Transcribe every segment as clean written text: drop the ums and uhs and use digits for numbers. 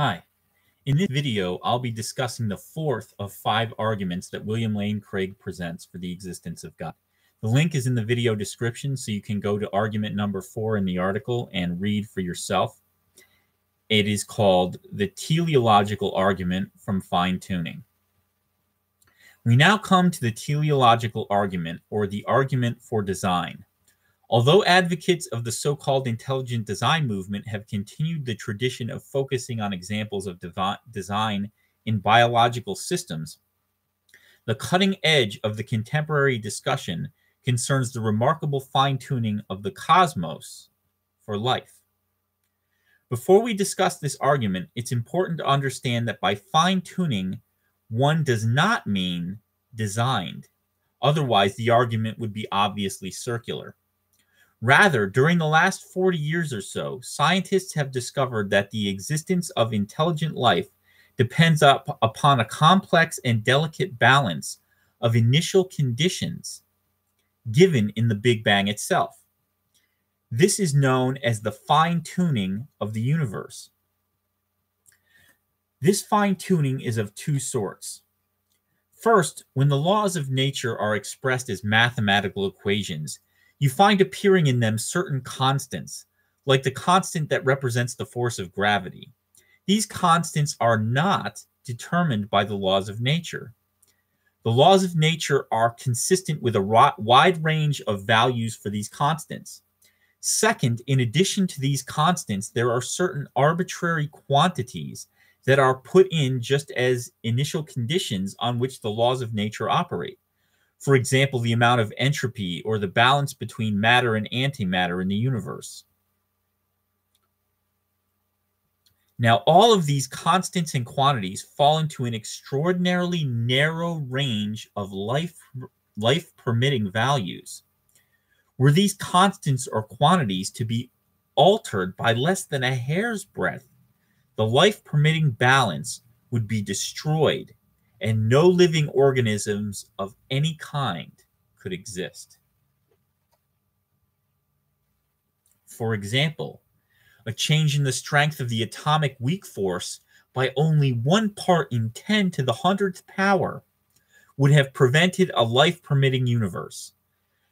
Hi. In this video, I'll be discussing the fourth of 5 arguments that William Lane Craig presents for the existence of God. The link is in the video description, so you can go to argument number 4 in the article and read for yourself. It is called the Teleological Argument from Fine-Tuning. We now come to the teleological argument, or the argument for design. Although advocates of the so-called intelligent design movement have continued the tradition of focusing on examples of design in biological systems, the cutting edge of the contemporary discussion concerns the remarkable fine-tuning of the cosmos for life. Before we discuss this argument, it's important to understand that by fine-tuning, one does not mean designed. Otherwise, the argument would be obviously circular. Rather, during the last 40 years or so, scientists have discovered that the existence of intelligent life depends upon a complex and delicate balance of initial conditions given in the Big Bang itself. This is known as the fine-tuning of the universe. This fine-tuning is of two sorts. First, when the laws of nature are expressed as mathematical equations, you find appearing in them certain constants, like the constant that represents the force of gravity. These constants are not determined by the laws of nature. The laws of nature are consistent with a wide range of values for these constants. Second, in addition to these constants, there are certain arbitrary quantities that are put in just as initial conditions on which the laws of nature operate. For example, the amount of entropy or the balance between matter and antimatter in the universe. Now, all of these constants and quantities fall into an extraordinarily narrow range of life-permitting values. Were these constants or quantities to be altered by less than a hair's breadth, the life-permitting balance would be destroyed, and no living organisms of any kind could exist. For example, a change in the strength of the atomic weak force by only 1 part in 10 to the 100th power would have prevented a life-permitting universe.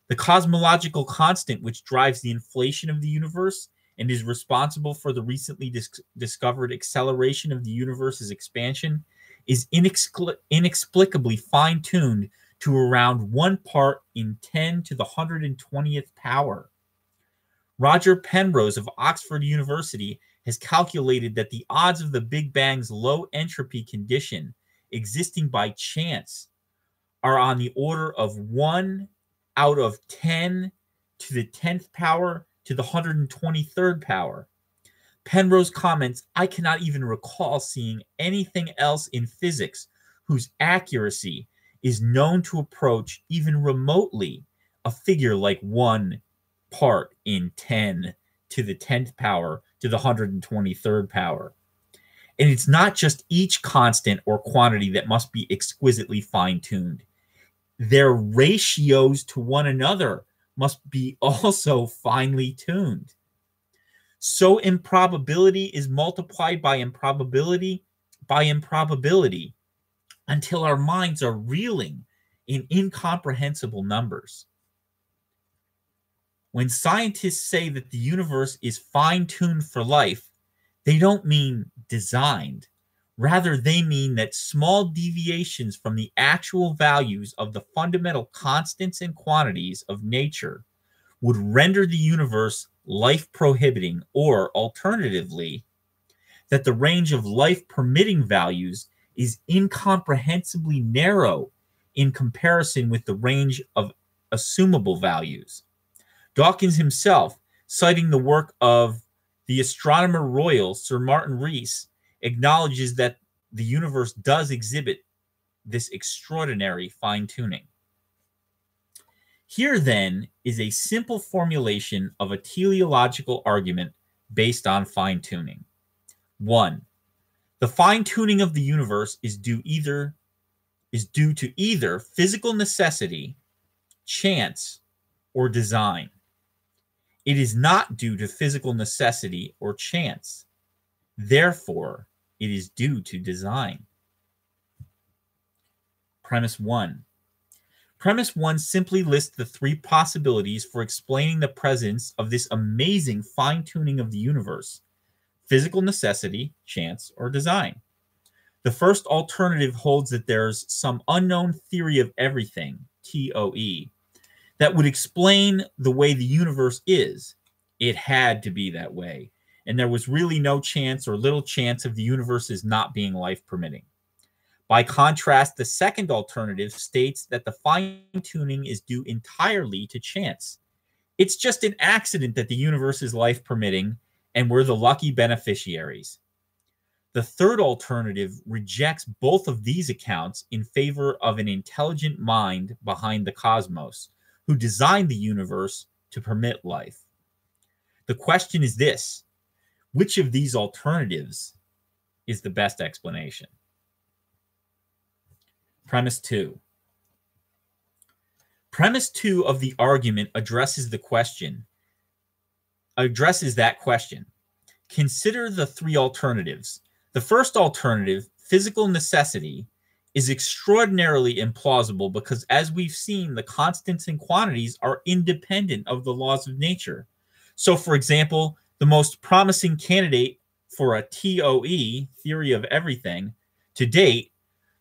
The cosmological constant which drives the inflation of the universe and is responsible for the recently discovered acceleration of the universe's expansion is inexplicably fine-tuned to around 1 part in 10 to the 120th power. Roger Penrose of Oxford University has calculated that the odds of the Big Bang's low entropy condition existing by chance are on the order of 1 out of 10 to the 10th power to the 123rd power. Penrose comments, "I cannot even recall seeing anything else in physics whose accuracy is known to approach even remotely a figure like 1 part in 10 to the 10th power to the 123rd power. And it's not just each constant or quantity that must be exquisitely fine-tuned. Their ratios to one another must be also finely tuned. So improbability is multiplied by improbability until our minds are reeling in incomprehensible numbers. When scientists say that the universe is fine-tuned for life, they don't mean designed. Rather, they mean that small deviations from the actual values of the fundamental constants and quantities of nature would render the universe life-prohibiting, or alternatively, that the range of life-permitting values is incomprehensibly narrow in comparison with the range of assumable values. Dawkins himself, citing the work of the Astronomer Royal, Sir Martin Rees, acknowledges that the universe does exhibit this extraordinary fine-tuning. Here, then, is a simple formulation of a teleological argument based on fine-tuning. 1. The fine-tuning of the universe is due to either physical necessity, chance, or design. It is not due to physical necessity or chance. Therefore, It is due to design. Premise 1. Premise 1 simply lists the three possibilities for explaining the presence of this amazing fine-tuning of the universe: physical necessity, chance, or design. The first alternative holds that there's some unknown theory of everything, TOE, that would explain the way the universe is. It had to be that way, and there was really no chance or little chance of the universe's not being life permitting. By contrast, the second alternative states that the fine-tuning is due entirely to chance. It's just an accident that the universe is life permitting, and we're the lucky beneficiaries. The third alternative rejects both of these accounts in favor of an intelligent mind behind the cosmos, who designed the universe to permit life. The question is this: which of these alternatives is the best explanation? Premise 2. Premise 2 of the argument addresses that question. Consider the three alternatives. The first alternative, physical necessity, is extraordinarily implausible because, as we've seen, the constants and quantities are independent of the laws of nature. So, for example, the most promising candidate for a TOE, theory of everything, to date,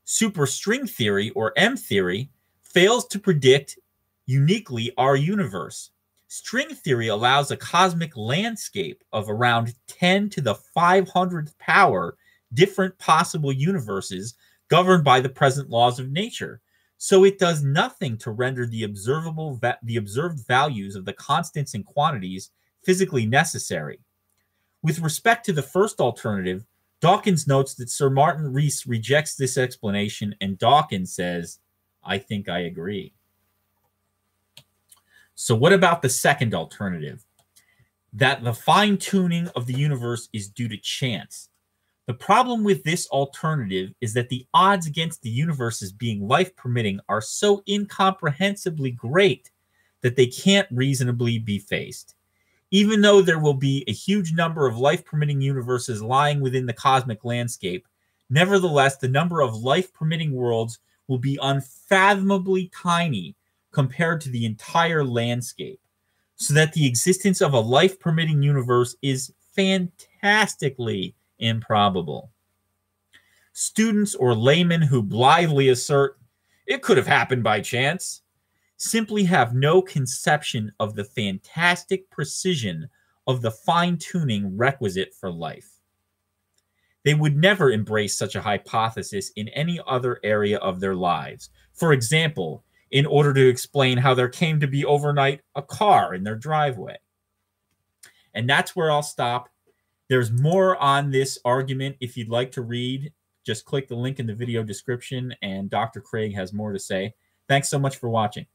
superstring theory, or M theory, fails to predict uniquely our universe. String theory allows a cosmic landscape of around 10 to the 500th power different possible universes governed by the present laws of nature. So it does nothing to render the observed values of the constants and quantities physically necessary. With respect to the first alternative, Dawkins notes that Sir Martin Rees rejects this explanation, and Dawkins says, "I think I agree." So what about the second alternative? That the fine-tuning of the universe is due to chance. The problem with this alternative is that the odds against the universe's being life-permitting are so incomprehensibly great that they can't reasonably be faced. Even though there will be a huge number of life-permitting universes lying within the cosmic landscape, nevertheless, the number of life-permitting worlds will be unfathomably tiny compared to the entire landscape, so that the existence of a life-permitting universe is fantastically improbable. Students or laymen who blithely assert it could have happened by chance simply have no conception of the fantastic precision of the fine-tuning requisite for life. They would never embrace such a hypothesis in any other area of their lives. For example, in order to explain how there came to be overnight a car in their driveway. And that's where I'll stop. There's more on this argument. If you'd like to read, just click the link in the video description, and Dr. Craig has more to say. Thanks so much for watching.